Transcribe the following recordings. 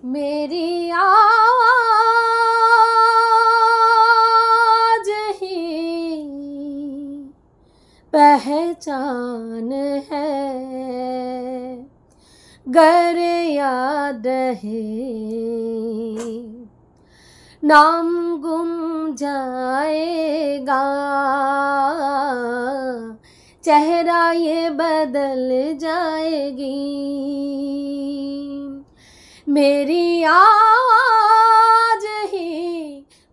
मेरी आवाज ही पहचान है, गर याद रहे नाम गुम जाएगा, चेहरा ये बदल जाएगी। मेरी आवाज ही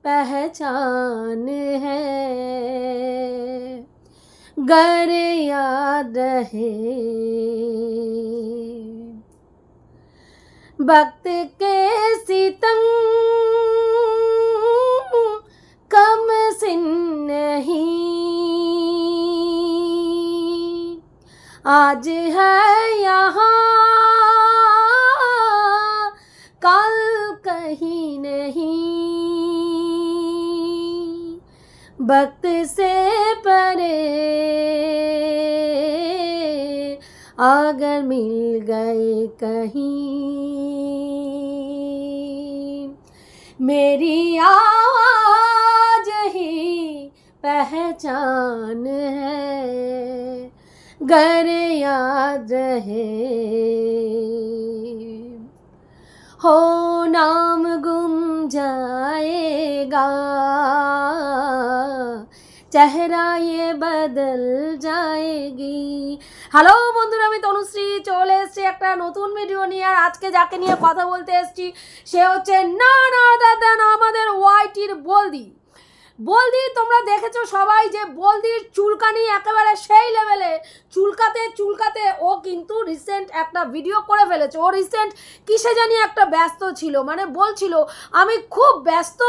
पहचान है, गर याद रहे वक्त के सितम कम सिन नहीं, आज है यहाँ कल कहीं नहीं, वक्त से परे अगर मिल गए कहीं। मेरी आवाज ही पहचान है, गर याद रहे हो नाम गुम जाएगा, चेहरा ये बदल जाएगी। হ্যালো বন্ধুরা, আমি তনুশ্রী চলে এসেছি একটা নতুন ভিডিও নিয়ে। আর আজকে যাকে নিয়ে কথা বলতে এসেছি সে হচ্ছে না আমাদের ওয়াইটির বলদি। বলদি তোমরা দেখেছো সবাই যে বলদির চুলকানি একেবারে সেই লেভেলে, চুলকাতে চুলকাতে ও কিন্তু রিসেন্ট একটা ভিডিও করে ফেলেছে। ও রিসেন্ট কিসে জানি একটা ব্যস্ত ছিল, মানে বলছিল আমি খুব ব্যস্ত,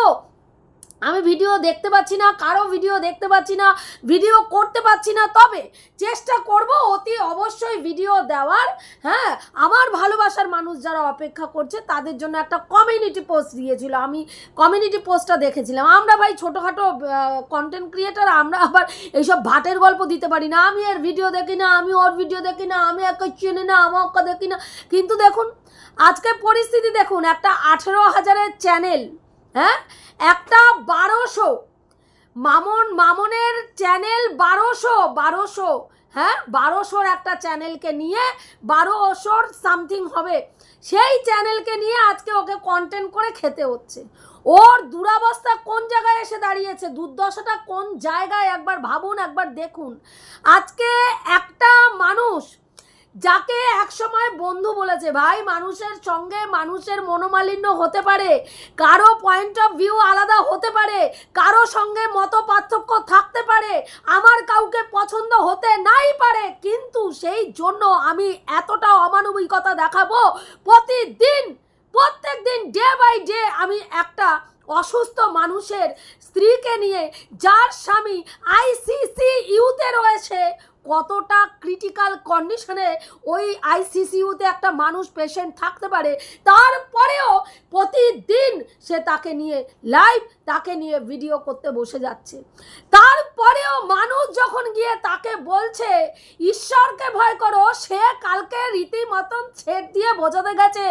আমি ভিডিও দেখতে পাচ্ছি না, কারো ভিডিও দেখতে পাচ্ছি না, ভিডিও করতে পাচ্ছি না, তবে চেষ্টা করব অতি অবশ্যই ভিডিও দেওয়ার। হ্যাঁ, আমার ভালোবাসার মানুষ যারা অপেক্ষা করছে তাদের জন্য একটা কমিউনিটি পোস্ট দিয়েছিল, আমি কমিউনিটি পোস্টটা দেখেছিলাম। আমরা ভাই ছোটোখাটো কন্টেন্ট ক্রিয়েটার, আমরা আবার এইসব ভাটের গল্প দিতে পারি না। আমি এর ভিডিও দেখি না, আমি ওর ভিডিও দেখি না, আমি একে চিনি না, আমাকে দেখি না। কিন্তু দেখুন আজকে পরিস্থিতি দেখুন, একটা 18,000-এর চ্যানেল, হ্যাঁ, একটা 1200 মামনের চ্যানেল, 1200 হ্যাঁ 1200-র একটা চ্যানেলকে নিয়ে 1200 সামথিং হবে, সেই চ্যানেলকে নিয়ে আজকে ওকে কন্টেন্ট করে খেতে হচ্ছে। ওর দুরাবস্থা কোন জায়গায় এসে দাঁড়িয়েছে, দুর্দশাটা কোন জায়গায় একবার ভাবুন, একবার দেখুন। আজকে একটা মানুষ যাকে একসময় বন্ধু বলেছে, ভাই মানুষের সঙ্গে মানুষের মনোমালিন্য হতে পারে, কারো পয়েন্ট অফ ভিউ আলাদা হতে পারে, কারো সঙ্গে মত পার্থক্য থাকতে পারে, আমার কাউকে পছন্দ হতে নাই পারে, কিন্তু সেই জন্য আমি এতটা অমানবিকতা দেখাবো প্রত্যেক দিন ডে বাই ডে আমি একটা অসুস্থ মানুষের স্ত্রীকে নিয়ে, যার স্বামী ICCU-তে রয়েছে, কতটা ক্রিটিক্যাল কন্ডিশনে ওই ICCU-তে একটা মানুষ পেশেন্ট থাকতে পারে, তারপরেও প্রতিদিন সে তাকে নিয়ে লাইভ, তাকে নিয়ে ভিডিও করতে বসে যাচ্ছে। তারপরেও মানুষ যখন গিয়ে তাকে বলছে ঈশ্বরকে ভয় করো, সে কালকে রীতিমতন ছেড় দিয়ে বোঝাতে গেছে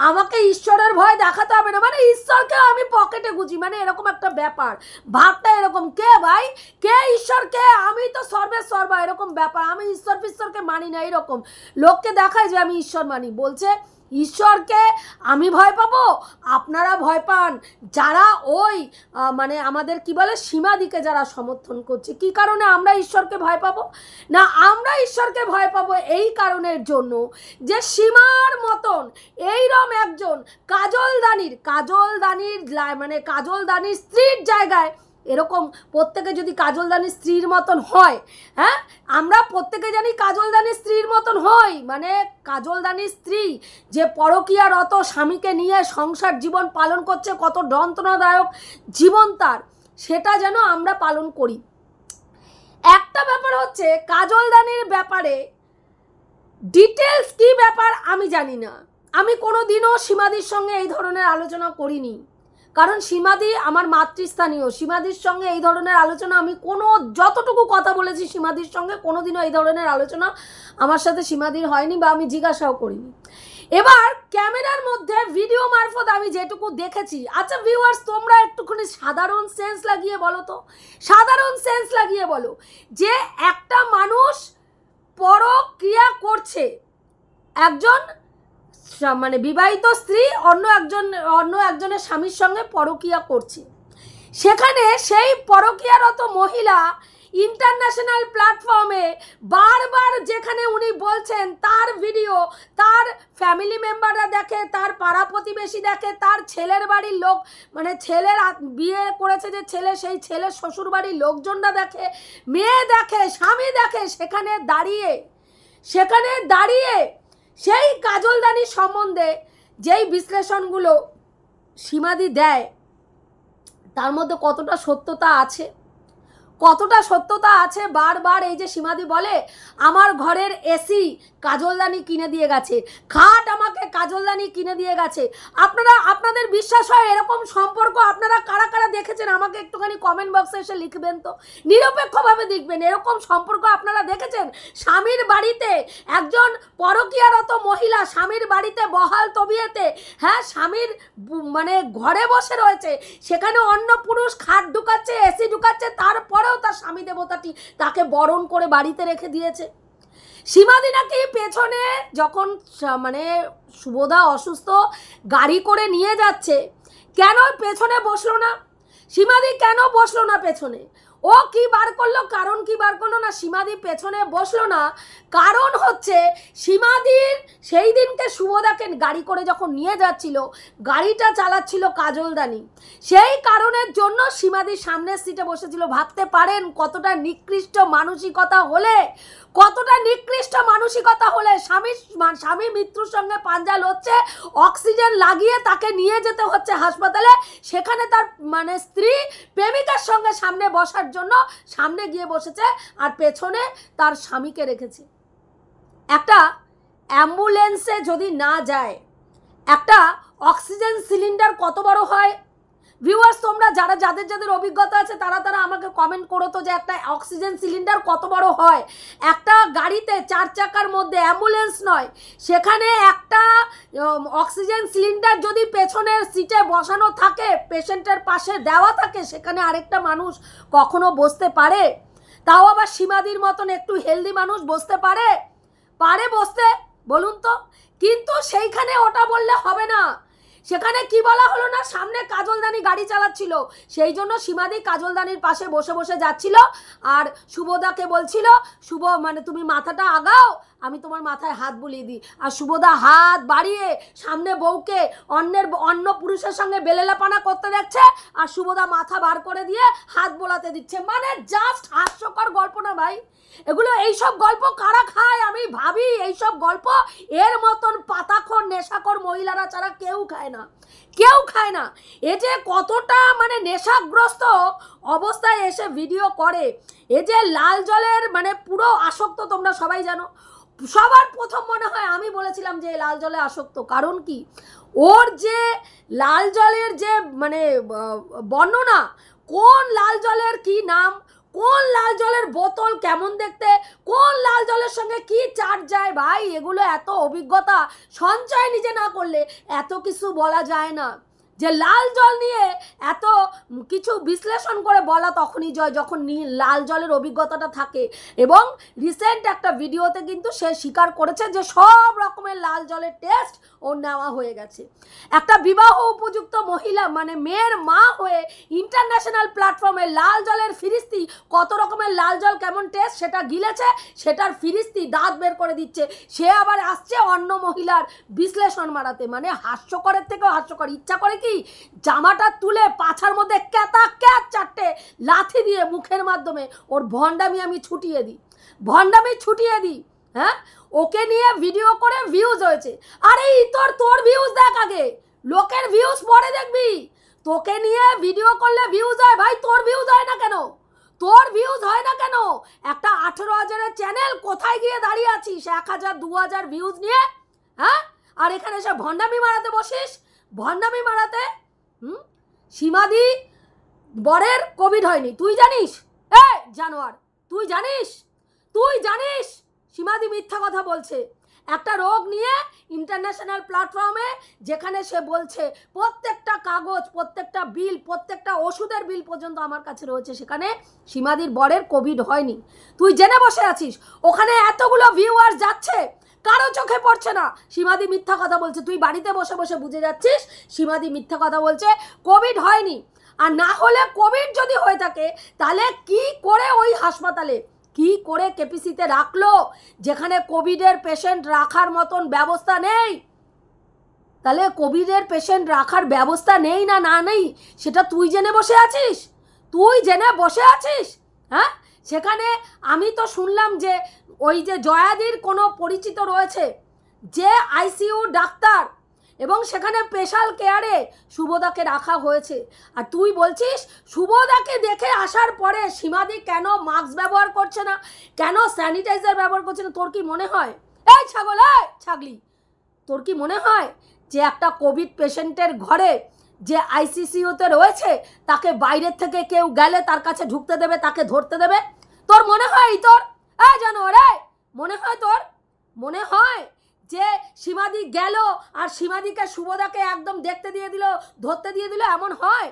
আমাকে ঈশ্বরের ভয় দেখাতে হবে না, মানে ঈশ্বরকে আমি পকেটে গুজি, মানে এরকম একটা ব্যাপার। ভাবটা এরকম, কে ভাই, কে ঈশ্বরকে, আমি তো সর্বের সর্বা, এরকম ব্যাপার। আমি ঈশ্বরকে মানি না, এরকম লোককে দেখায় যে আমি ঈশ্বর মানি, বলছে ঈশ্বরকে আমি ভয় পাবো, আপনারা ভয় পান যারা ওই মানে আমাদের কি বলে সীমাদিকে যারা সমর্থন করছে। কি কারণে আমরা ঈশ্বরকে ভয় পাবো না, আমরা ঈশ্বরকে ভয় পাবো এই কারণের জন্য যে সীমার মতন এইরকম একজন কাজলদানির স্ত্রীর জায়গায় এরকম প্রত্যেকে যদি কাজলদানির স্ত্রীর মতন হয়, হ্যাঁ আমরা প্রত্যেকে জানি কাজলদানির স্ত্রীর মতন হই, মানে কাজলদানির স্ত্রী যে পরকীয়ারত স্বামীকে নিয়ে সংসার জীবন পালন করছে, কত যন্ত্রণাদায়ক জীবন তার, সেটা যেন আমরা পালন করি। একটা ব্যাপার হচ্ছে কাজলদানির ব্যাপারে ডিটেলস কি ব্যাপার আমি জানি না, আমি কোনোদিনও সীমাদির সঙ্গে এই ধরনের আলোচনা করিনি, কারণ সীমাদি আমার মাতৃস্থানীয়। সীমাদির সঙ্গে এই ধরনের আলোচনা আমি যতটুকু কথা বলেছি সীমাদির সঙ্গে, কোনোদিনও এই ধরনের আলোচনা আমার সাথে সীমাদির হয়নি বা আমি জিজ্ঞাসাও করিনি। এবার ক্যামেরার মধ্যে ভিডিও মারফত কথা আমি যেটুকু দেখেছি। আচ্ছা ভিউয়ার্স, তোমরা একটুখানি সাধারণ সেন্স লাগিয়ে বলো তো, সাধারণ সেন্স লাগিয়ে বলো যে একটা মানুষ পরক্রিয়া করছে, একজন মানে বিবাহিত স্ত্রী অন্য একজনের স্বামীর সঙ্গে পরক্রিয়া করছে, সেখানে সেই পরক্রিয়ারত মহিলা ইন্টারন্যাশনাল প্ল্যাটফর্মে বারবার যেখানে উনি বলছেন তার ভিডিও তার ফ্যামিলি মেম্বাররা দেখে, তার পাড়া প্রতিবেশী দেখে, তার ছেলের বাড়ির লোক, মানে ছেলের বিয়ে করেছে যে ছেলে, সেই ছেলের শ্বশুর বাড়ির লোকজনরা দেখে, মেয়ে দেখে, স্বামী দেখে, সেখানে দাঁড়িয়ে সেই কাজলদানি সম্বন্ধে যেই বিশ্লেষণগুলো সীমাদি দেয় তার মধ্যে কতটা সত্যতা আছে, বারবার এই যে সীমাদি বলে আমার ঘরের এসি কাজলদানি কিনে দিয়ে গেছে, খাট আমাকে কাজলদানি কিনে দিয়ে গেছে। আপনাদের বিশ্বাস হয় এরকম সম্পর্ক আপনারা কারা কারা দেখেছেন আমাকে একটুখানি কমেন্ট বক্সে এসে লিখবেন তো, নিরপেক্ষভাবে দেখবেন এরকম সম্পর্ক আপনারা দেখেছেন? স্বামীর বাড়িতে একজন পরকীয়ারত মহিলা স্বামীর বাড়িতে বহাল তবিয়েতে, হ্যাঁ, স্বামীর মানে ঘরে বসে রয়েছে, সেখানে অন্য পুরুষ খাট ঢুকাচ্ছে, এসি ঢুকাচ্ছে, তারপরেও তার স্বামী দেবতাটি তাকে বরণ করে বাড়িতে রেখে দিয়েছে। সীমাদি নাকি পেছনে যখন মানে শুভদা অসুস্থ গাড়ি করে নিয়ে যাচ্ছে, কেন পেছনে বসলো না? সীমাদি কেন বসলো না পেছনে? ও কি বার করলো? কারণ কি বার করলো না সীমাদি পেছনে বসলো না? কারণ হচ্ছে সীমাদির সেই দিনকে শুভদাকে গাড়ি করে যখন নিয়ে যাচ্ছিল, গাড়িটা চালাচ্ছিল কাজলদানি, সেই কারণের জন্য সীমাদির সামনের সিটে বসেছিল। ভাবতে পারেন কতটা নিকৃষ্ট মানসিকতা হলে স্বামী মৃত্যুর সঙ্গে পাঞ্জা লড়ছে, অক্সিজেন লাগিয়ে তাকে নিয়ে যেতে হচ্ছে হাসপাতালে, সেখানে তার মানে স্ত্রী প্রেমিকার সঙ্গে সামনে বসার জন্য সামনে গিয়ে বসেছে আর পেছনে তার স্বামীকে রেখেছে। একটা অ্যাম্বুলেন্সে যদি না যায়, একটা অক্সিজেন সিলিন্ডার কত বড় হয়? ভিউয়ার্স, তোমরা যাদের অভিজ্ঞতা আছে তারা আমাকে কমেন্ট করো তো যে একটা অক্সিজেন সিলিন্ডার কত বড় হয়। একটা গাড়িতে 4 চাকার মধ্যে, অ্যাম্বুলেন্স নয়, সেখানে একটা অক্সিজেন সিলিন্ডার যদি পেছনের সিটে বসানো থাকে, পেশেন্টের পাশে দেওয়া থাকে, সেখানে আরেকটা মানুষ কখনো বসতে পারে? তাও আবার সীমাদির মতন একটু হেলদি মানুষ বসতে পারে বসতে? বলুন তো। কিন্তু সেইখানে ওটা বললে হবে না। সেখানে কি বলা হলো না, সামনে কাজলদানি গাড়ি চালাচ্ছিল, সেই জন্য সীমাদি কাজলদানির পাশে বসে বসে যাচ্ছিল আর শুভদাকে বলছিল, শুভ মানে তুমি মাথাটা আগাও, আমি তোমার মাথায় হাত বুলিয়ে দিই। আর শুভদা হাত বাড়িয়ে সামনে বউকে অন্য পুরুষের সঙ্গে বেলেলাপানা করতে দেখছে, আর শুভদা মাথা বার করে দিয়ে হাত বোলাতে দিচ্ছে। মানে জাস্ট হাস্যকর গল্প না ভাই এগুলো? এইসব গল্প কারা খায়? আমি ভাবি এইসব গল্প এর মতন পাতাখোর নেশাখোর মহিলারা ছাড়া কেউ খায় না। এ যে কতটা মানে নেশাগ্রস্ত অবস্থায় এসে ভিডিও করে, এ যে লাল জলের মানে পুরো আসক্ত, তোমরা সবাই জানো। সবার প্রথম মনে হয় আমি বলেছিলাম যে লাল জলে আসক্ত। কারণ কি, ওর যে লাল জলের যে মানে বর্ণনা, কোন লাল জলের কি নাম, কোন লাল জলের বোতল কেমন দেখতে, কোন লাল জলের সঙ্গে কি চাট যায়, ভাই এগুলো এত অভিজ্ঞতা সঞ্চয় নিজে না করলে এত কিছু বলা যায় না। যে লাল জল নিয়ে এত কিছু বিশ্লেষণ করে বলা তখনই জয় যখন লাল জলের অভিজ্ঞতাটা থাকে। এবং রিসেন্ট একটা ভিডিওতে কিন্তু সে স্বীকার করেছে যে সব রকমের লাল জলের টেস্ট ওর নেওয়া হয়ে গেছে। একটা বিবাহ উপযুক্ত মহিলা মানে মেয়ের মা হয়ে ইন্টারন্যাশনাল প্ল্যাটফর্মে লাল জলের ফিরিস্তি, কত রকমের লাল জল কেমন টেস্ট সেটা গিলেছে, সেটার ফিরিস্তি দাঁত বের করে দিচ্ছে। সে আবার আসছে অন্য মহিলার বিশ্লেষণ মারাতে। মানে হাস্যকরের থেকেও হাস্যকর। ইচ্ছা করে কি জামাটা তুলে পাছার মধ্যে ক্যাতা ক্যাত 4টে লাথি দিয়ে মুখের মাধ্যমে ওর ভণ্ডামি আমি ছুটিয়ে দিই। হ্যাঁ, ওকে নিয়ে ভিডিও করে ভিউজ হয়েছে। আরে তোর ভিউজ দেখ আগে, লোকের ভিউজ পরে দেখবি। তোকে নিয়ে ভিডিও করলে ভিউজ হয়, ভাই তোর ভিউজ হয় না কেন? একটা 18,000-এর চ্যানেল কোথায় গিয়ে দাঁড়িয়ে আছিস 1,000 2,000 ভিউজ নিয়ে? হ্যাঁ, আর এখানে এসে ভণ্ডামি মারাতে বসিস, সীমাদি বরের কোভিড হয়নি, তুই জানিস? জানোয়ার, তুই জানিস সীমাদি মিথ্যা কথা বলছে। একটা রোগ নিয়ে ইন্টারন্যাশনাল প্ল্যাটফর্মে, যেখানে সে বলছে প্রত্যেকটা কাগজ, প্রত্যেকটা বিল, প্রত্যেকটা ওষুধের বিল পর্যন্ত আমার কাছে রয়েছে, সেখানে সীমাদির বরের কোভিড হয়নি। তুই জেনে বসে আছিস, ওখানে এতগুলো ভিউয়ার্স যাচ্ছে, কারো চোখে পড়ছে না সীমাদি মিথ্যা কথা বলছে। তুই বাড়িতে বসে বসে বুঝে যাচ্ছিস সীমাদি মিথ্যা কথা বলছে, কোভিড হয়নি। আর না হলে কোভিড যদি হয়ে থাকে তাহলে কি করে ওই হাসপাতালে, কি করে কেপিসিতে রাখলো যেখানে কোভিডের পেশেন্ট রাখার মতন ব্যবস্থা নেই? তাহলে কোভিডের পেশেন্ট রাখার ব্যবস্থা নেই না না নেই সেটা তুই জেনে বসে আছিস, তুই জেনে বসে আছিস। হ্যাঁ, সেখানে আমি তো শুনলাম যে ওই যে জয়াদির কোনো পরিচিত রয়েছে যে আইসিইউ ডাক্তার, এবং সেখানে স্পেশাল কেয়ারে শুভদাকে রাখা হয়েছে। আর তুই বলছিস শুভদাকে দেখে আসার পরে সীমাদি কেন মাস্ক ব্যবহার করছে না, কেন স্যানিটাইজার ব্যবহার করছে না? তোর কি মনে হয়, এই ছাগল, এই ছাগলি, তোর কি মনে হয় যে একটা কোভিড পেশেন্টের ঘরে যে আইসিইউতে রয়েছে তাকে বাইরের থেকে কেউ গেলে তার কাছে ঢুকতে দেবে, তাকে ধরতে দেবে? তোর মনে হয়, তোর এই জানোয়ার, মনে হয়, তোর মনে হয় যে সীমাদি গেল আর সীমাদিকে শুভদাকে একদম দেখতে দিয়ে দিল, ধরতে দিয়ে দিল, এমন হয়?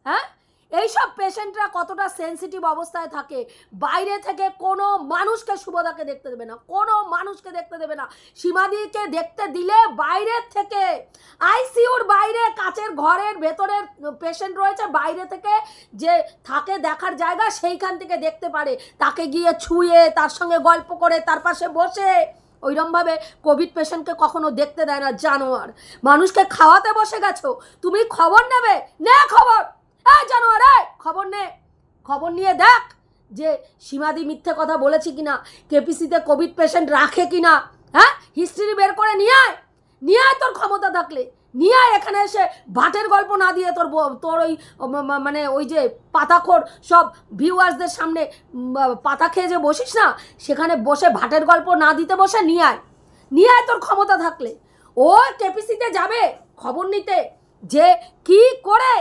হ্যাঁ, এইসব পেশেন্টরা কতটা সেন্সিটিভ অবস্থায় থাকে, বাইরে থেকে কোনো মানুষকে শুভদাকে দেখতে দেবে না, কোনো মানুষকে দেখতে দেবে না। সীমাদিকে দেখতে দিলে বাইরের থেকে, আইসিইউর বাইরে কাচের ঘরের ভেতরের পেশেন্ট রয়েছে, বাইরে থেকে যে থাকে দেখার জায়গা, সেইখান থেকে দেখতে পারে, তাকে গিয়ে ছুঁয়ে তার সঙ্গে গল্প করে তার পাশে বসে ওইরমভাবে কোভিড পেশেন্টকে কখনো দেখতে দেয় না। জানোয়ার, মানুষকে খাওয়াতে বসে গেছো, তুমি খবর নেবে, নে খবর, এই জানোয়ার, খবর নে, খবর নিয়ে দেখ যে সীমাদি মিথ্যে কথা বলেছি কিনা, কেপিসিতে কোভিড পেশেন্ট রাখে কিনা। হ্যাঁ, হিস্ট্রি বের করে নিয়ে আয়, নিয়ে আয়, তোর ক্ষমতা থাকলে নিয়ে আয়। এখানে এসে ভাটের গল্প না দিয়ে তোর ওই মানে ওই যে পাতাখোর সব ভিউয়ার্সদের সামনে পাতা খেয়ে যে বসিস না, সেখানে বসে ভাটের গল্প না দিতে বসে নিয়ে আয়, নিয়ে আয় তোর ক্ষমতা থাকলে। ও কেপিসিতে যাবে খবর নিতে যে কি করে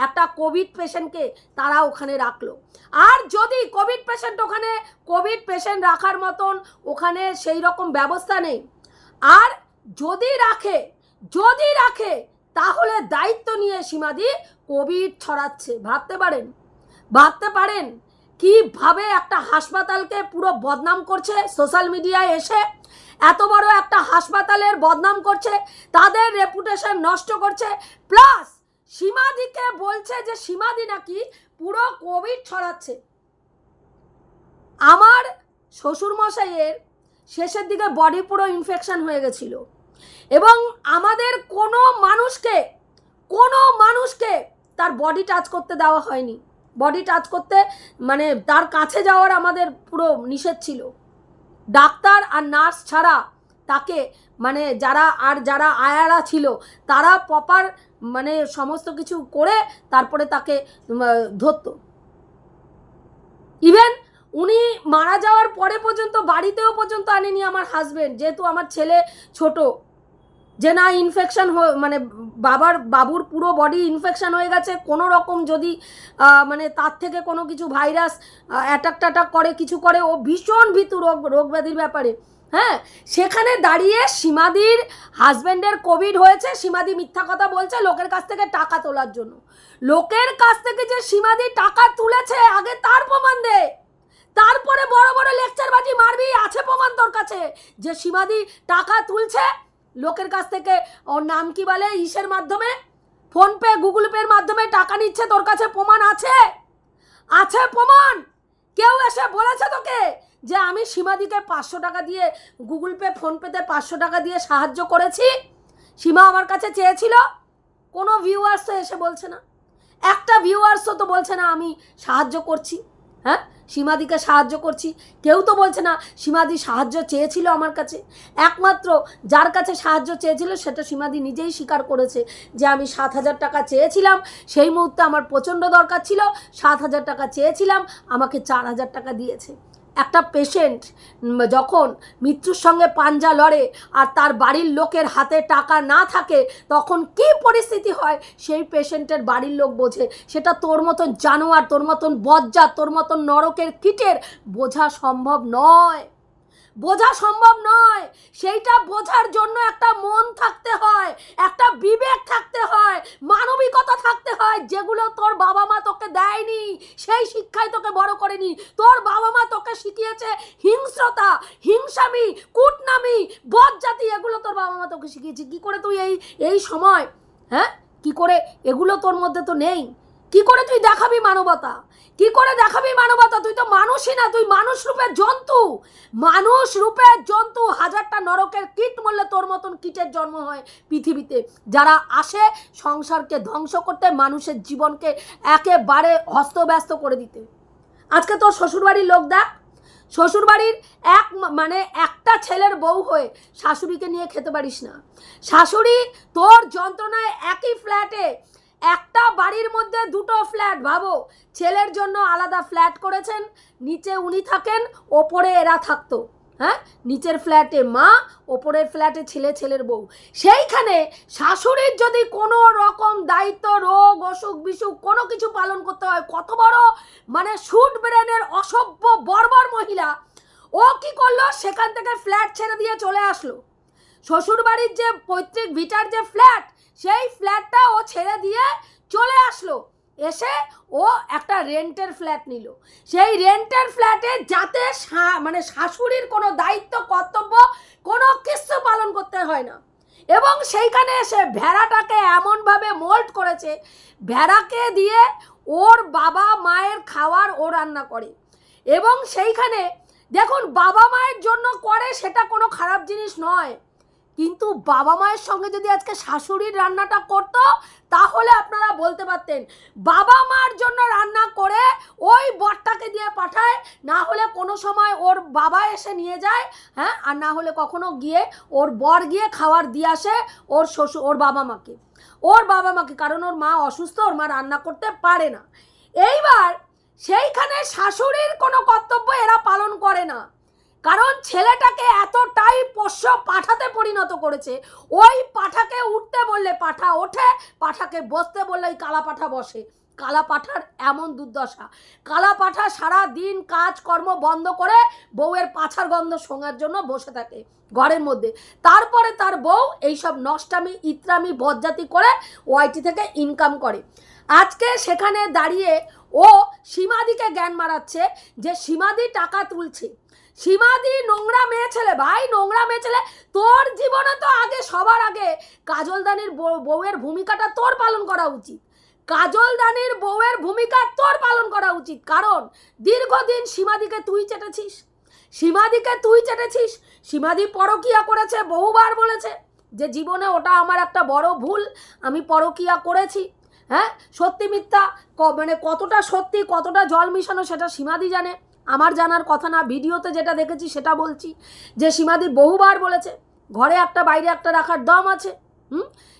একটা কোভিড পেশেন্টকে তারা ওখানে রাখলো। আর যদি কোভিড পেশেন্ট ওখানে, কোভিড পেশেন্ট রাখার মতন ওখানে সেই রকম ব্যবস্থা নেই, আর যদি রাখে তাহলে দায়িত্ব নিয়ে সীমাদি কোভিড ছড়াচ্ছে। ভাবতে পারেন কিভাবে একটা হাসপাতালকে পুরো বদনাম করছে সোশ্যাল মিডিয়ায় এসে, এত বড় একটা হাসপাতালের বদনাম করছে, তাদের রেপুটেশন নষ্ট করছে, প্লাস সীমাদিকে বলছে যে সীমাদি নাকি পুরো কোভিড ছড়াচ্ছে। আমার শ্বশুরমশাইয়ের শেষের দিকে বডি পুরো ইনফেকশন হয়ে গেছিল, এবং আমাদের কোনো মানুষকে তার বডি টাচ করতে দেওয়া হয়নি। বডি টাচ করতে মানে তার কাছে যাওয়ার আমাদের পুরো নিষেধ ছিল। ডাক্তার আর নার্স ছাড়া তাকে মানে যারা আয়ারা ছিল তারা প্রপার মানে সমস্ত কিছু করে তারপরে তাকে ধরত। ইভেন উনি মারা যাওয়ার পরে পর্যন্ত বাড়িতেও পর্যন্ত আনেনি আমার হাজবেন্ড, যেহেতু আমার ছেলে ছোট, যে না ইনফেকশন মানে বাবুর পুরো বডি ইনফেকশন হয়ে গেছে, কোনো রকম যদি মানে তার থেকে কোনো কিছু ভাইরাস অ্যাটাক করে কিছু করে, ও ভীষণ ভীতু রোগ ব্যাধির ব্যাপারে। হ্যাঁ, সেখানে দাঁড়িয়ে সীমাদির হাজব্যান্ডের কোভিড হয়েছে, সীমাদি মিথ্যা কথা বলছে লোকের কাছ থেকে টাকা তোলার জন্য। লোকের কাছ থেকে যে সীমাদি টাকা তুলেছে আগে তার প্রমাণ দে, তারপরে বড় বড় লেকচারবাজি মারবি। আছে প্রমাণ তোর কাছে যে সীমাদি টাকা তুলছে লোকের কাছ থেকে? ওর নাম কি বলে, ইসের মাধ্যমে, ফোনপে গুগল পের মাধ্যমে টাকা নিচ্ছে, তোর কাছে প্রমাণ আছে? আছে প্রমাণ? কেউ এসে বলেছে তোকে যে আমি সীমাদিকে 500 টাকা দিয়ে গুগল পে ফোনপেতে 500 টাকা দিয়ে সাহায্য করেছি, সীমা আমার কাছে চেয়েছিল? কোনো ভিউয়ার্সও এসে বলছে না, একটা ভিউয়ার্সও তো বলছে না আমি সাহায্য করছি, হ্যাঁ সীমাদিকে সাহায্য করছি, কেউ তো বলছে না সীমাদি সাহায্য চেয়েছিল আমার কাছে। একমাত্র যার কাছে সাহায্য চেয়েছিল সেটা সীমাদি নিজেই স্বীকার করেছে যে আমি 7,000 টাকা চেয়েছিলাম, সেই মুহূর্তে আমার প্রচণ্ড দরকার ছিল, 7,000 টাকা চেয়েছিলাম, আমাকে 4,000 টাকা দিয়েছে। একটা পেশেন্ট যখন মৃত্যুর সঙ্গে পাঞ্জা লড়ে আর তার বাড়ির লোকের হাতে টাকা না থাকে তখন কি পরিস্থিতি হয় সেই পেশেন্টের বাড়ির লোক বোঝে। সেটা তোর মতন জানোয়ার, তোর মতন বজ্জা, তোর মতন নরকের কীটের বোঝা সম্ভব নয়। বোঝা সম্ভব নয়। সেইটা বোঝার জন্য একটা মন থাকতে হয়, একটা বিবেক থাকতে হয়, মানবিকতা থাকতে হয়, যেগুলো তোর বাবা মা তোকে দেয়নি। সেই শিক্ষায় তোকে বড় করেনি। তোর বাবা মা তোকে শিখিয়েছে হিংস্রতা, হিংসামি, কুটনামি, বদজাতি, এগুলো তোর বাবা মা তোকে শিখিয়েছে। কি করে তুই এই সময়, হ্যাঁ, কি করে এগুলো তোর মধ্যে তো নেই? কি করে তুই দেখাবি মানবতা? কি করে দেখাবি মানবতা? তুই তো মানুষই না, তুই মানুষ রূপের জন্তু। মানুষ রূপের জন্তু। হাজারটা নরকের কীট মরলে তোর মতন কীটের জন্ম হয় পৃথিবীতে, যারা আসে সংসারকে ধ্বংস করতে, মানুষের জীবনকে একেবারে হস্তব্যস্ত করে দিতে। আজকে তোর শ্বশুরবাড়ির লোক দেখ, শ্বশুরবাড়ির একটা ছেলের বউ হয়ে শাশুড়িকে নিয়ে খেতে পারিস না। শাশুড়ি তোর যন্ত্রণায় একই ফ্ল্যাটে, একটা বাড়ির মধ্যে দুটো ফ্ল্যাট, ভাবো, ছেলের জন্য আলাদা ফ্ল্যাট করেছেন, নিচে উনি থাকেন, ওপরে এরা থাকতো। হ্যাঁ, নিচের ফ্ল্যাটে মা, ওপরের ফ্ল্যাটে ছেলে, ছেলের বউ। সেইখানে শাশুড়ির যদি কোনো রকম দায়িত্ব, রোগ, অসুখ বিসুখ কোনো কিছু পালন করতে হয়, কত বড় শুট ব্রেনের অসভ্য বর্বর মহিলা, ও কি করলো, সেখান থেকে ফ্ল্যাট ছেড়ে দিয়ে চলে আসলো। শ্বশুরবাড়ির যে পৈতৃক ভিটার যে ফ্ল্যাট, সেই ফ্ল্যাটটা ও ছেড়ে দিয়ে চলে আসলো। এসে ও একটা রেন্টের ফ্ল্যাট নিল। সেই রেন্টের ফ্ল্যাটে যাতে শাশুড়ির কোনো দায়িত্ব, কর্তব্য কোনো কিছু পালন করতে হয় না। এবং সেইখানে এসে ভেড়াটাকে এমনভাবে মোল্ড করেছে, ভেড়াকে দিয়ে ওর বাবা মায়ের খাওয়ার ও রান্না করে। এবং সেইখানে দেখুন, বাবা মায়ের জন্য করে, সেটা কোনো খারাপ জিনিস নয়, কিন্তু বাবা মায়ের সঙ্গে যদি আজকে শাশুড়ির রান্নাটা করতো, তাহলে আপনারা বলতে পারতেন বাবা মার জন্য রান্না করে ওই বরটাকে দিয়ে পাঠায়, না হলে কোনো সময় ওর বাবা এসে নিয়ে যায়, হ্যাঁ, আর না হলে কখনো গিয়ে ওর বর গিয়ে খাবার দিয়ে আসে ওর বাবা মাকে, কারণ ওর মা অসুস্থ, ওর মা রান্না করতে পারে না। এইবার সেইখানে শাশুড়ির কোনো কর্তব্য এরা পালন করে না, কারণ ছেলেটাকে এতটাই পোষ্য পাঠাতে পরিণত করেছে। ওই পাঠাকে উঠতে বললে পাঠা ওঠে, পাঠাকে বসতে বললে ওই কালা পাঠা বসে। কালা পাঠার এমন দুর্দশা, কালা পাঠা সারা দিন কাজকর্ম বন্ধ করে বউয়ের পাছার গন্ধ শোঙার জন্য বসে থাকে ঘরের মধ্যে। তারপরে তার বউ এইসব নষ্টামি, ইত্রামি, বজ্জাতি করে ওআইটি থেকে ইনকাম করে। আজকে সেখানে দাঁড়িয়ে ও সীমাদিকে জ্ঞান মারাচ্ছে যে সীমাদি টাকা তুলছে। সীমাদি নোংরা মেয়ে ছেলে, ভাই, নোংরা মেয়ে ছেলে। তোর জীবনে তো আগে, সবার আগে কাজলদানির বউয়ের ভূমিকাটা তোর পালন করা উচিত। কাজলদানির বউয়ের ভূমিকা তোর পালন করা উচিত, কারণ দীর্ঘদিন সীমাদিকে তুই চেটেছিস। সীমাদি পরকিয়া করেছে, বহুবার বলেছে যে জীবনে ওটা আমার একটা বড় ভুল, আমি পরকিয়া করেছি। হ্যাঁ, সত্যি মিথ্যা কতটা সত্যি, কতটা জল মিশানো, সেটা সীমাদি জানে, আমার জানার কথা না। ভিডিওতে যেটা দেখেছি সেটা বলছি, যে সীমাদি বহুবার বলেছে ঘরে একটা বাইরে একটা রাখার দম আছে।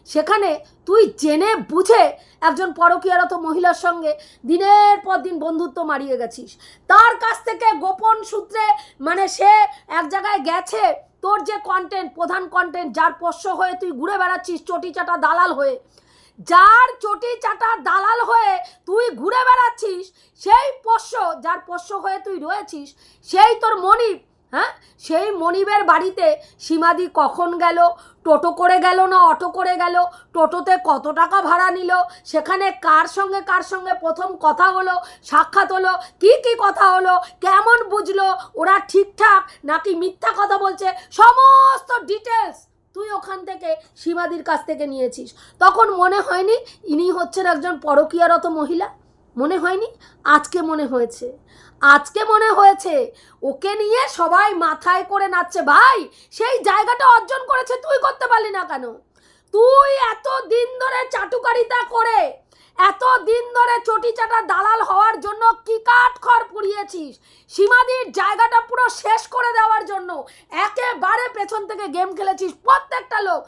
সেখানে তুই জেনে বুঝে একজন পরকীয়ারত মহিলার সঙ্গে দিনের পর দিন বন্ধুত্ব মারিয়ে গেছিস। তার কাছ থেকে গোপন সূত্রে সে এক জায়গায় গেছে, তোর যে কন্টেন্ট, প্রধান কন্টেন্ট, যার পোষ্য হয়ে তুই ঘুরে বেড়াচ্ছিস, চটি চাটা দালাল হয়ে, যার চটি চাটা দালাল হয়ে তুই ঘুরে বেড়াচ্ছিস, সেই পোষ্য, যার পোষ্য হয়ে তুই রয়েছিস, সেই তোর মনিব। হ্যাঁ, সেই মনিবের বাড়িতে সীমাদি কখন গেল, টোটো করে গেল না অটো করে গেল, টোটোতে কত টাকা ভাড়া নিল, সেখানে কার সঙ্গে প্রথম কথা হলো, সাক্ষাৎ হলো, কি কথা হলো, কেমন বুঝলো, ওরা ঠিকঠাক নাকি মিথ্যা কথা বলছে, সমস্ত ডিটেলস তুই ওখান থেকে সীমাদির কাছ থেকে নিয়েছিস। তখন মনে হয়নি ইনি হচ্ছেন একজন পরকীয়ারত মহিলা? মনে হয়নি? আজকে মনে হয়েছে ওকে নিয়ে সবাই মাথায় করে নাচছে। ভাই, সেই জায়গাটা অর্জন করেছে, তুই করতে পারলি না কেন? তুই এত দিন ধরে চাটুকারিতা করে, এত দিন ধরে চটি চাটা দালাল হওয়ার জন্য কি কাঠ খড় পুড়িয়েছিস, সীমাদির জায়গাটা পুরো শেষ করে দেওয়ার জন্য একেবারে পেছন থেকে গেম খেলেছিস। প্রত্যেকটা লোক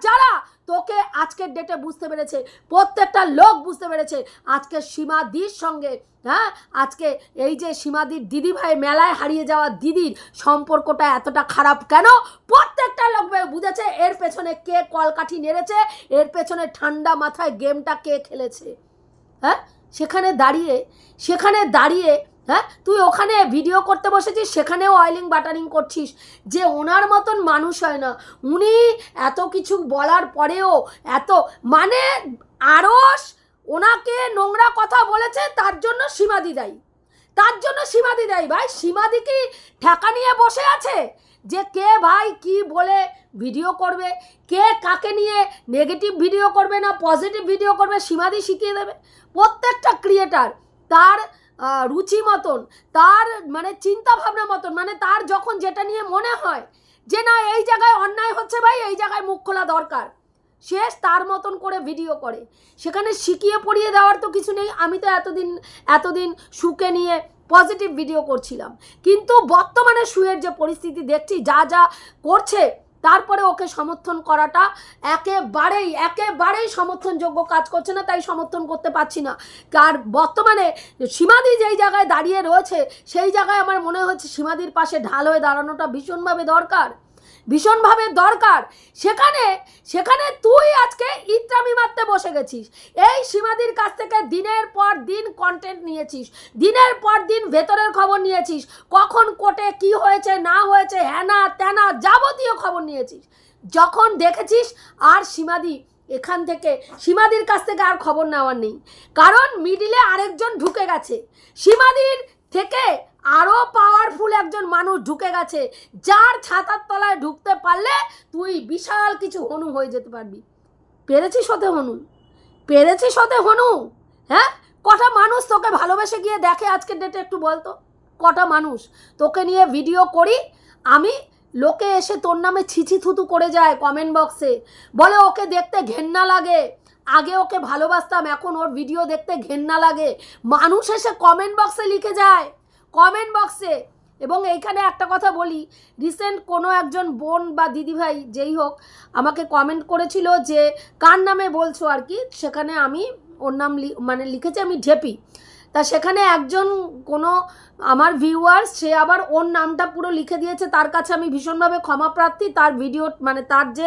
যারা তোকে আজকের ডেটে বুঝতে পেরেছে, প্রত্যেকটা লোক বুঝতে পেরেছে আজকে সীমাদির সঙ্গে, হ্যাঁ, আজকে এই যে সীমাদির দিদি ভাই, মেলায় হারিয়ে যাওয়া দিদির সম্পর্কটা এতটা খারাপ কেন, প্রত্যেকটা লোক বুঝেছে এর পেছনে কে কলকাঠি নেড়েছে, এর পেছনে ঠান্ডা মাথায় গেমটা কে খেলেছে। হ্যাঁ, সেখানে দাঁড়িয়ে হ্যাঁ, তুই ওখানে ভিডিও করতে বসেছিস, সেখানেও অয়েলিং বাটারিং করছিস। যে ওনার মতন মানুষ হয় না, উনি এত কিছু বলার পরেও এত মানে আরস ওনাকে নোংরা কথা বলেছে, তার জন্য সীমাদি দায়ী, তার জন্য সীমাদি দায়ী। ভাই সীমাদি কি ঠেকা নিয়ে বসে আছে যে কে ভাই কি বলে ভিডিও করবে, কে কাকে নিয়ে নেগেটিভ ভিডিও করবে না পজিটিভ ভিডিও করবে, সীমাদি শিখিয়ে দেবে। প্রত্যেকটা ক্রিয়েটার তার রুচি মতন, তার মানে চিন্তা ভাবনা মতন, মানে তার যখন যেটা নিয়ে মনে হয় যে না এই জায়গায় অন্যায় হচ্ছে ভাই, এই জায়গায় মুখ খোলা দরকার, সে তার মতন করে ভিডিও করে। সেখানে শিখিয়ে পড়িয়ে দেওয়ার তো কিছু নেই। আমি তো এতদিন সুকে নিয়ে পজিটিভ ভিডিও করছিলাম, কিন্তু বর্তমানে সুয়ের যে পরিস্থিতি দেখছি, যা যা করছে, তারপরে ওকে সমর্থন করাটা একেবারেই সমর্থনযোগ্য কাজ করছে না, তাই সমর্থন করতে পারছি না। আর বর্তমানে সীমাদি যেই জায়গায় দাঁড়িয়ে রয়েছে, সেই জায়গায় আমার মনে হচ্ছে সীমাদির পাশে ঢাল হয়ে দাঁড়ানোটা ভীষণভাবে দরকার। সেখানে তুই আজকে ইত্রামি মারতে বসে গেছিস। এই সীমাদির কাছ থেকে দিনের পর দিন কন্টেন্ট নিয়েছিস, দিনের পর দিন ভেতরের খবর নিয়েছিস, কখন কোর্টে কি হয়েছে না হয়েছে, হ্যানা ত্যানা যাবতীয় খবর নিয়েছিস। যখন দেখেছিস আর এখান থেকে সীমাদির কাছ থেকে আর খবর নেওয়ার নেই, কারণ মিডিলে আরেকজন ঢুকে গেছে, সীমাদির থেকে আরও পাওয়ারফুল একজন মানুষ ঢুকে গেছে, যার ছাতার তলায় ঢুকতে পারলে তুই বিশাল কিছু হনু হয়ে যেতে পারবি। পেরেছিস হতে হনু? হ্যাঁ, কটা মানুষ তোকে ভালোবেসে গিয়ে দেখে আজকের ডেটে একটু বলতো, কটা মানুষ তোকে নিয়ে ভিডিও করি আমি, লোকে এসে তোর নামে ছিছি থুতু করে যায় কমেন্ট বক্সে, বলে ওকে দেখতে ঘেন্না লাগে, আগে ওকে ভালোবাসতাম এখন ওর ভিডিও দেখতে ঘেন্না লাগে। মানুষ এসে কমেন্ট বক্সে লিখে যায়, কমেন্ট বক্সে। এবং এইখানে একটা কথা বলি, রিসেন্ট কোনো একজন বোন বা দিদিভাই যেই হোক আমাকে কমেন্ট করেছিল যে কার নামে বলছো আর কি, সেখানে আমি ওর নাম মানে লিখেছি আমি ঢেপি। তা সেখানে একজন কোনো আমার ভিউয়ার্স, সে আবার ওর নামটা পুরো লিখে দিয়েছে, তার কাছে আমি ভীষণভাবে ক্ষমা প্রার্থী। তার ভিডিও মানে তার যে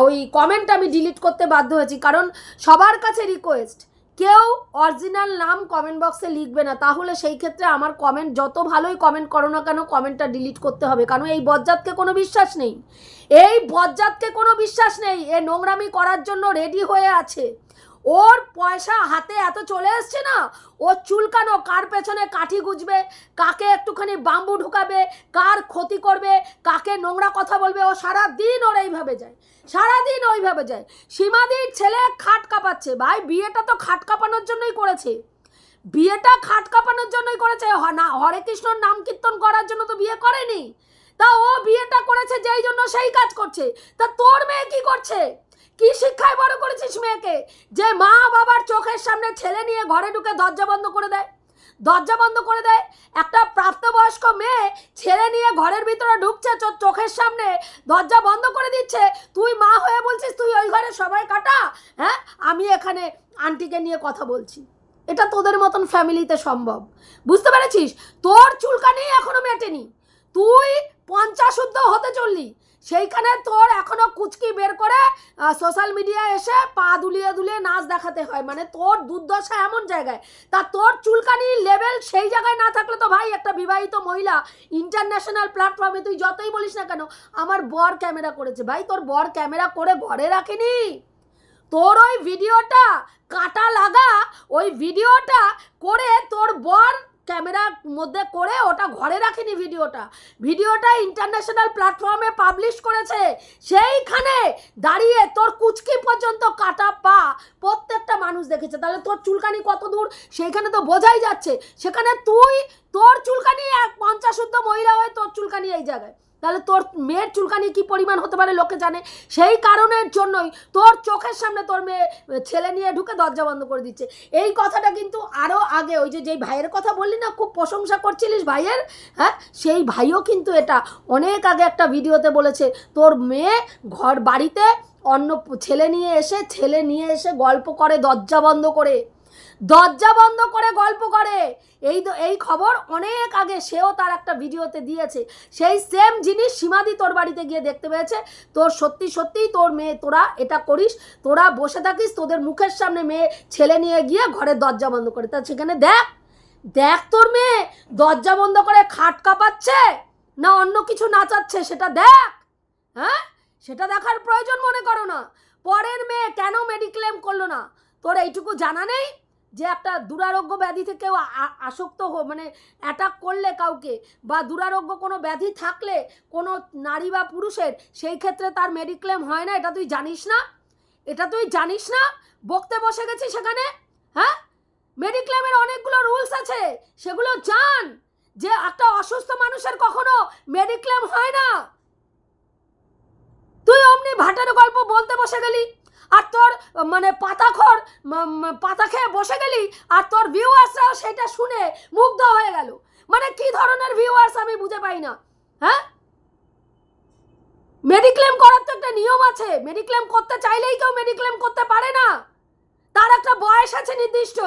ওই কমেন্ট আমি ডিলিট করতে বাধ্য হয়েছি, কারণ সবার কাছে রিকোয়েস্ট, কেউ অরিজিনাল নাম কমেন্ট বক্সে লিখবে না, তাহলে সেই ক্ষেত্রে আমার কমেন্ট যত ভালোই কমেন্ট করো না কেন, কমেন্টটা ডিলিট করতে হবে। কারণ এই বজ্জাতকে কোনো বিশ্বাস নেই, এ নোংরামি করার জন্য রেডি হয়ে আছে। ওর পয়সা হাতে এত চলে এসছে না, ও চুলকানো, কার পেছনে কাঠি গুজবে, কাকে একটুখানি বাম্বু ঢুকাবে, কার ক্ষতি করবে, কাকে নোংরা কথা বলবে, ও সারাদিন ওইভাবে যায়। সীমাদির ছেলে খাট কাঁপাচ্ছে। ভাই বিয়েটা তো খাট কাঁপানোর জন্যই করেছে, হরে কৃষ্ণর নাম কীর্তন করার জন্য তো বিয়ে করেনি। তা ও বিয়েটা করেছে যেই জন্য সেই কাজ করছে। তা তোর মেয়ে কি করছে? কি শিক্ষায় বড় করেছিস মেয়েকে, যে মা বাবার চোখের সামনে ছেলে নিয়ে ঘরে ঢুকে দরজা বন্ধ করে দেয়? একটা প্রাপ্তবয়স্ক মেয়ে ছেলে নিয়ে ঘরের ভিতরে ঢুকছে, চোখের সামনে দরজা বন্ধ করে দিচ্ছে, তুই মা হয়ে বলছিস তুই ওই ঘরে সবাই কাটা। হ্যাঁ, আমি এখানে আন্টিকে নিয়ে কথা বলছি, এটা তোদের মতন ফ্যামিলিতে সম্ভব? বুঝতে পেরেছিস? তোর চুলকানি এখনো মেটেনি, তুই 50 হতে চললি, সেইখানে তোর এখনো কুচকি বের করে সোশ্যাল মিডিয়ায় এসে পা দুলিয়ে নাচ দেখাতে হয়, মানে তোর দুর্দশা এমন জায়গায়। তা তোর চুলকানি লেভেল সেই জায়গায় না থাকলে তো ভাই একটা বিবাহিত মহিলা ইন্টারন্যাশনাল প্ল্যাটফর্মে তুই যতই বলিস না কেন আমার বর ক্যামেরা করেছে, ভাই তোর বর ক্যামেরা করে ঘরে রাখেনি। তোর ওই ভিডিওটা কাটা লাগা, ওই ভিডিওটা করে তোর বর ক্যামেরার মধ্যে করে ওটা ঘরে রাখেনি, ভিডিওটা ইন্টারন্যাশনাল প্ল্যাটফর্মে পাবলিশ করেছে, সেইখানে দাঁড়িয়ে তোর কুচকি পর্যন্ত কাটা পা প্রত্যেকটা মানুষ দেখেছে। তাহলে তোর চুলকানি কত দূর সেইখানে তো বোঝাই যাচ্ছে। সেখানে তোর চুলকানি 50 মহিলা হয়ে তোর চুলকানি এই জায়গায়, তাহলে তোর মেয়ের চুলকানি কি পরিমাণ হতে পারে লোকে জানে। সেই কারণের জন্যই তোর চোখের সামনে তোর মেয়ে ছেলে নিয়ে ঢুকে দরজা বন্ধ করে দিচ্ছে। এই কথাটা কিন্তু আরও আগে ওই যেই ভাইয়ের কথা বললি না, খুব প্রশংসা করছিলিস ভাইয়ের, হ্যাঁ, সেই ভাইও কিন্তু এটা অনেক আগে একটা ভিডিওতে বলেছে, তোর মেয়ে বাড়িতে অন্য ছেলে নিয়ে এসে গল্প করে, দরজা বন্ধ করে গল্প করে। এই খবর অনেক আগে সেও তার একটা ভিডিওতে দিয়েছে। সেই সেম জিনিস সীমাদি তোর বাড়িতে গিয়ে দেখতে পেয়েছে। তোর সত্যিই তোর মেয়ে, তোরা এটা করিস, তোরা বসে থাকিস, তোদের মুখের সামনে মেয়ে ছেলে নিয়ে গিয়ে ঘরের দরজা বন্ধ করে। তা সেখানে দেখ দেখ তোর মেয়ে দরজা বন্ধ করে খাট কাঁপাচ্ছে না অন্য কিছু নাচাচ্ছে, সেটা দেখ। হ্যাঁ, সেটা দেখার প্রয়োজন মনে করো না। পরের মেয়ে কেন মেডিক্লেম করলো না, তোর এইটুকু জানা নেই যে একটা দুরারোগ্য ব্যাধি থেকেও আসক্ত মানে অ্যাটাক করলে কাউকে, বা দুরারোগ্য কোনো ব্যাধি থাকলে কোনো নারী বা পুরুষের, সেই ক্ষেত্রে তার মেডিক্লেম হয় না? এটা তুই জানিস না? এটা তুই জানিস না? বকতে বসে গেছিস সেখানে। হ্যাঁ, মেডিক্লেমের অনেকগুলো রুলস আছে, সেগুলো জান, যে একটা অসুস্থ মানুষের কখনো মেডিক্লেম হয় না। তুই অমনি ভাটের গল্প বলতে বসে গেলি, আর তোর মানে পাতা খেয়ে বসে গেলি, আর তোর ভিউয়ার্সরাও সেটা শুনে মুগ্ধ হয়ে গেল। মানে কি ধরনের ভিউয়ার্স আমি বুঝে পাই না। হ্যাঁ, মেডিক্লেম করার তো একটা নিয়ম আছে। মেডিক্লেম করতে চাইলেই কেউ মেডিক্লেম করতে পারে না, তার একটা বয়স আছে নির্দিষ্ট,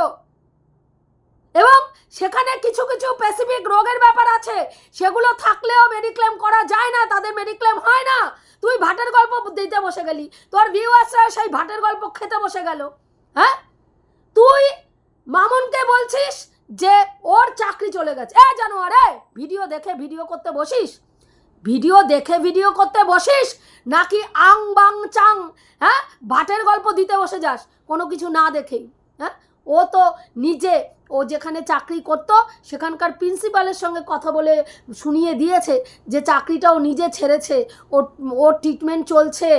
এবং সেখানে কিছু কিছু স্পেসিফিক রোগের ব্যাপার আছে, সেগুলো থাকলেও মেডিক্লেম করা যায় না, তাদের মেডিক্লেম হয় না। তুই ভাটের গল্প দিতে বসে গেলি, তোর ভিউয়ার্সরা সেই ভাটের গল্প খেতে বসে গেল। হ্যাঁ, তুই মামুনকে বলছিস যে ওর চাকরি চলে গেছে। জানোয়ারে, ভিডিও দেখে ভিডিও করতে বসিস? ভিডিও দেখে ভিডিও করতে বসিস নাকি আং বাং চাং হ্যাঁ ভাটের গল্প দিতে বসে যাস কোনো কিছু না দেখেই? হ্যাঁ, ও তো নিজে, ও যেখানে চাকরি করতো সেখানকার প্রিন্সিপালের সঙ্গে কথা বলে শুনিয়ে দিয়েছে যে চাকরিটাও নিজে ছেড়েছে, ওর ট্রিটমেন্ট চলছে।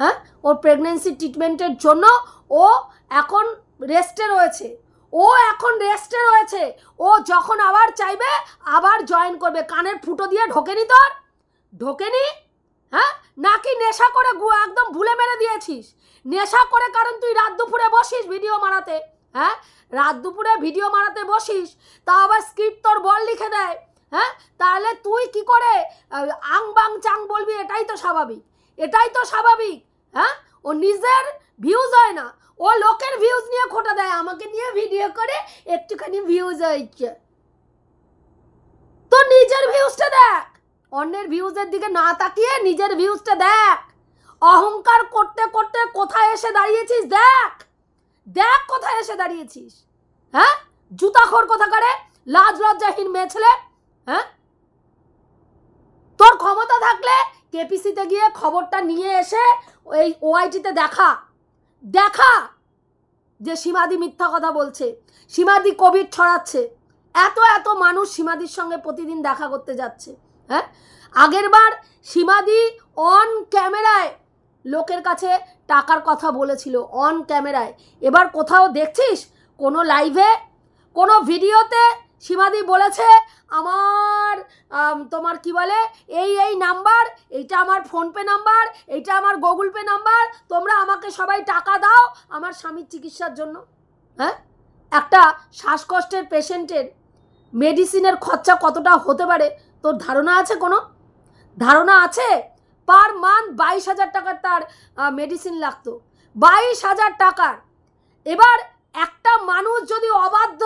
হ্যাঁ, ওর প্রেগনেন্সি ট্রিটমেন্টের জন্য ও এখন রেস্টে রয়েছে। ও যখন আবার চাইবে আবার জয়েন করবে। কানের ফুটো দিয়ে ঢোকেনি তোর? ঢোকেনি? হ্যাঁ, নাকি নেশা করে একদম ভুলে মেরে দিয়েছিস? নেশা করে, কারণ তুই রাত দুপুরে বসিস ভিডিও মারাতে। হ্যাঁ, রাত দুপুরে ভিডিও মারাতে বসিস, তা আবার স্ক্রিপ্ট তোর বল লিখে দেয়। হ্যাঁ, তাহলে তুই কি করে আং বাং চাং বলবি? এটাই তো স্বাভাবিক। হ্যাঁ, ও নিজের ভিউজ হয় না, ও লোকের ভিউজ নিয়ে খোটা দেয়। আমাকে নিয়ে ভিডিও করে একটুখানি ভিউজ হয়েছে, তো নিজের ভিউজটা দেখ, অন্যের ভিউজের দিকে না তাকিয়ে নিজের ভিউজটা দেখ। অহংকার করতে করতে কোথায় এসে দাঁড়িয়েছিস দেখ, কোথায় এসে দাঁড়িয়েছিস। হ্যাঁ, জুতাখোর কোথাকারে, লাজ লজ্জাহীন মেয়ে ছেলে। হ্যাঁ, তোর ক্ষমতা থাকলে কেপিসিতে গিয়ে খবরটা নিয়ে এসে এই ওআইটিতে দেখা যে সীমাদি মিথ্যা কথা বলছে, সীমাদি কোভিড ছড়াচ্ছে। এত মানুষ সীমাদির সঙ্গে প্রতিদিন দেখা করতে যাচ্ছে। হ্যাঁ, আগের বার সীমাদি অন ক্যামেরায় লোকের কাছে টাকার কথা বলেছিল, অন ক্যামেরায়। এবার কোথাও দেখছিস কোনো লাইভে, কোনো ভিডিওতে সীমাদি বলেছে আমার তোমার কি বলে এই নাম্বার, এইটা আমার ফোনপে নাম্বার, এইটা আমার গুগল পে নাম্বার, তোমরা আমাকে সবাই টাকা দাও আমার স্বামীর চিকিৎসার জন্য? হ্যাঁ, একটা শ্বাসকষ্টের পেশেন্টের মেডিসিনের খরচা কতটা হতে পারে তোর ধারণা আছে? কোনো ধারণা আছে? পার মান্থ 22,000 টাকার তার মেডিসিন লাগতো, 22,000 টাকার। এবার একটা মানুষ যদি অবাধ্য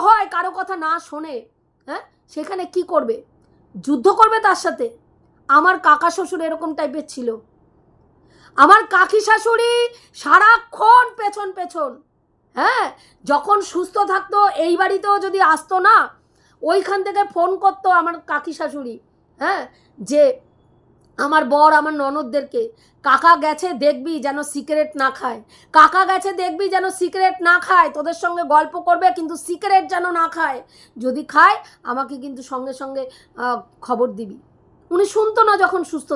হয় কারো কথা না শোনে, হ্যাঁ, সেখানে কি করবে? যুদ্ধ করবে তার সাথে। আমার কাকা শ্বশুর এরকম টাইপের ছিল। আমার কাকি শাশুড়ি সারাক্ষণ পেছন। হ্যাঁ, যখন সুস্থ থাকতো এই বাড়িতেও যদি আসতো না, ওইখান থেকে ফোন করতো আমার কাকি শাশুড়ি। হ্যাঁ, যে আমার বর আমার ননদদেরকে, কাকা গেছে দেখবি যেন সিগারেট না খায়, তোদের সঙ্গে গল্প করবে কিন্তু সিগারেট যেন না খায়, যদি খায় আমাকে কিন্তু সঙ্গে সঙ্গে খবর দিবি। উনি শুনতো না যখন সুস্থ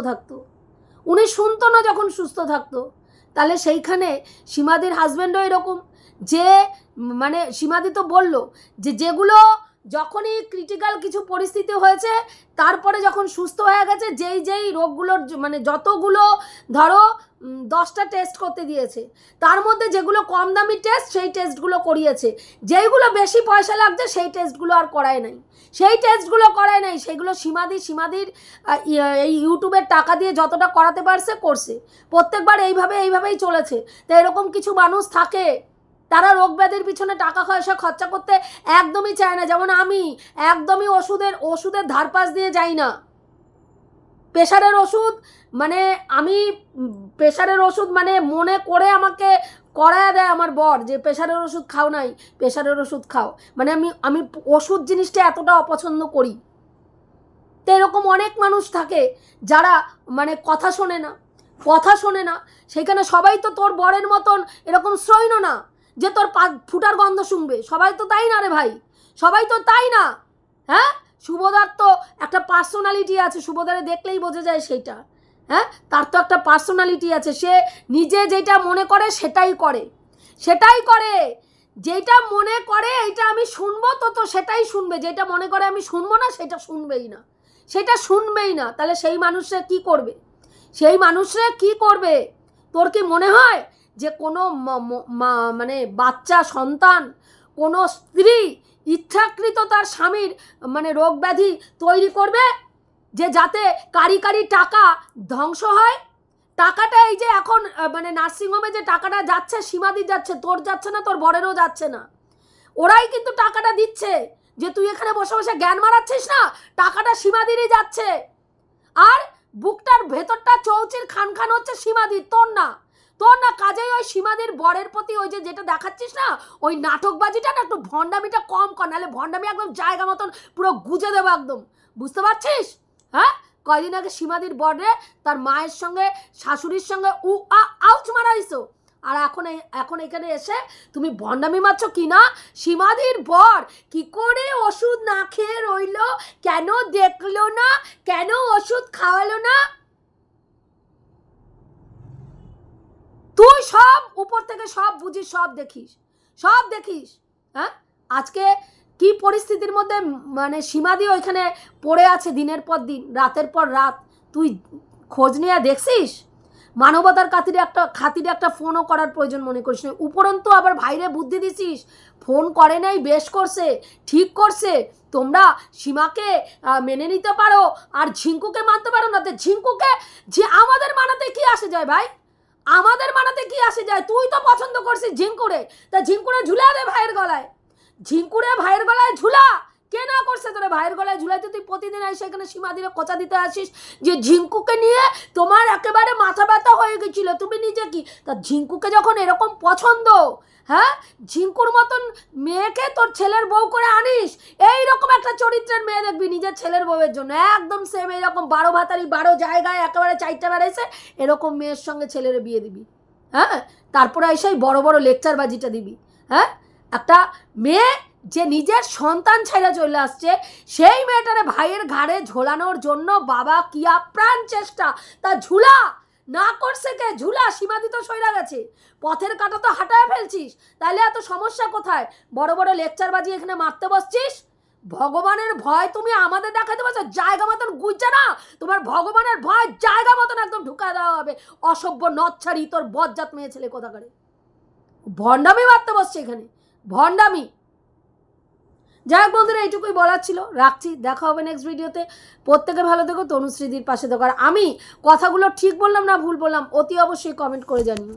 থাকতো। তাহলে সেইখানে সীমাদির হাজব্যান্ডও এরকম, যে মানে সীমাদি তো বলল যে যেগুলো যখনই ক্রিটিক্যাল কিছু পরিস্থিতি হয়েছে, তারপরে যখন সুস্থ হয়ে গেছে, যেই রোগগুলোর মানে যতগুলো ধরো 10টা টেস্ট করতে দিয়েছে, তার মধ্যে যেগুলো কম দামি টেস্ট সেই টেস্টগুলো করিয়েছে, যেইগুলো বেশি পয়সা লাগছে সেই টেস্টগুলো আর করায় নাই। সেইগুলো সীমাদির এই ইউটিউবের টাকা দিয়ে যতটা করাতে পারছে করছে। প্রত্যেকবার এইভাবেই চলেছে। তো এরকম কিছু মানুষ থাকে, তারা রোগ ব্যাধির পিছনে টাকা পয়সা খরচা করতে একদমই চায় না। যেমন আমি একদমই ওষুধের ধারপাশ দিয়ে যাই না। প্রেশারের ওষুধ মানে মনে করে আমাকে করায়া দেয় আমার বর যে প্রেশারের ওষুধ খাও নাই, প্রেশারের ওষুধ খাও। মানে আমি ওষুধ জিনিসটা এতটা অপছন্দ করি। তো এরকম অনেক মানুষ থাকে যারা মানে কথা শোনে না, সেখানে সবাই তো তোর বরের মতন এরকম শ্রৈণ না যে তোর ফুটার গন্ধ শুনবে। সবাই তো তাই না রে ভাই, সবাই তো তাই না। হ্যাঁ, শুভদার তো একটা পার্সোনালিটি আছে, শুভদারে দেখলেই বোঝা যায় সেইটা। হ্যাঁ, তার তো একটা পার্সোনালিটি আছে, সে নিজে যেটা মনে করে সেটাই করে, যেটা মনে করে এইটা আমি শুনবো তো সেটাই শুনবে, যেটা মনে করে আমি শুনবো না সেটা শুনবেই না। তাহলে সেই মানুষরা কি করবে? তোর কি মনে হয় যে কোনো মানে বাচ্চা সন্তান, কোনো স্ত্রী ইচ্ছাকৃত তার স্বামীর মানে রোগ ব্যাধি তৈরি করবে যে যাতে কারি টাকা ধ্বংস হয়? টাকাটা এই যে এখন মানে নার্সিংহোমে যে টাকাটা যাচ্ছে, সীমাদির যাচ্ছে, তোর যাচ্ছে না, তোর বরেরও যাচ্ছে না। ওরাই কিন্তু টাকাটা দিচ্ছে, যে তুই এখানে বসে বসে জ্ঞান মারাচ্ছিস না, টাকাটা সীমাদিরই যাচ্ছে। আর বুকটার ভেতরটা চৌচির খান হচ্ছে সীমাদির, তোর না। কাজেই ওই সীমাদির বরের প্রতি ওই যে যেটা দেখাচ্ছিস না, ওই নাটকবাজিটা না, একটু ভণ্ডামিটা কম কর, নাহলে ভণ্ডামি একদম জায়গা মতন পুরো গুজে দেবো একদম, বুঝতে পারছিস? হ্যাঁ, কয়দিন আগে সীমাদির বরে তার মায়ের সঙ্গে শাশুড়ির সঙ্গে আউচ মারাইছো, আর এখন এখানে এসে তুমি ভণ্ডামি মারছো কি না? সীমাদির বর কি করে ওষুধ না খেয়ে রইল, কেন দেখলো না, কেন ওষুধ খাওয়ালো না? তুই সব উপর থেকে সব বুঝিস, সব দেখিস। হ্যাঁ, আজকে কি পরিস্থিতির মধ্যে মানে সীমাদি ওইখানে পড়ে আছে দিনের পর দিন, রাতের পর রাত, তুই খোঁজ নিয়ে দেখছিস? মানবতার খাতিরে একটা ফোনও করার প্রয়োজন মনে করিস না। উপরন্তু আবার ভাইরে বুদ্ধি দিছিস, ফোন করে নাই, বেশ করছে, ঠিক করছে। তোমরা সীমাকে মেনে নিতে পারো আর ঝিঙ্কুকে মানতে পারো না। তো ঝিঙ্কুকে যে আমাদের মানাতে কি আসে যায় ভাই? আমাদের মানাতে কি আসে যায়? তুই তো পছন্দ করছিস ঝিঙ্কুরে, তা ঝিঙ্কুরে ঝুলা দে ভাইয়ের গলায়, ঝুলা। কে না করছে তোরে ভাইয়ের গলায় ঝুলাইতে? তুই প্রতিদিন এসে এখানে সীমাদিরে কোচা দিতে আসিস যে ঝিঙ্কুকে নিয়ে তোমার একেবারে মাথা ব্যথা হয়ে গেছিল, তুমি নিজে কি? তা ঝিঙ্কুকে যখন এরকম পছন্দ, হ্যাঁ, ঝিঙ্কুর মতন মেয়েকে তোর ছেলের বউ করে আনিস, এইরকম একটা চরিত্রের মেয়ে দেখবি নিজের ছেলের বউয়ের জন্য, একদম সেম এইরকম 12 ভাতারি 12 জায়গায় একেবারে চাইটা বেড়াইছে, এরকম মেয়ের সঙ্গে ছেলের বিয়ে দিবি। হ্যাঁ, তারপরে এসেই বড় বড় লেকচার বাজিটা দিবি। হ্যাঁ, একটা মেয়ে যে নিজের সন্তান ছেড়ে চলে আসছে, সেই মেয়েটারে ভাইয়ের ঘাড়ে ঝোলানোর জন্য বাবা কি আপ্রাণ চেষ্টা, তা ঝুলা না করছে কে? ঝুলা। সীমাদি তো সইরা গেছে, পথের কাঁটা তো হাঁটায় ফেলছিস, তাহলে এত সমস্যা কোথায়? বড় বড় লেকচার বাজি এখানে মারতে বসছিস। ভগবানের ভয় তুমি আমাদের দেখাতে পারছো? জায়গা মতন গুইছে না, তোমার ভগবানের ভয় জায়গা মতন একদম ঢুকা দেওয়া হবে। অসভ্য নচ্ছারি তোর বজ্জাত মেয়ে ছেলে কোথাকারে ভণ্ডামি মারতে বসছে এখানে, ভণ্ডামি। যাই হোক বন্ধুরা, এইটুকুই বলার ছিল, রাখছি। দেখা হবে নেক্সট ভিডিওতে। প্রত্যেকে ভালো থেকো, তনুশ্রীদির পাশে থেকো। আর আমি কথাগুলো ঠিক বললাম না ভুল বললাম অতি অবশ্যই কমেন্ট করে জানিও।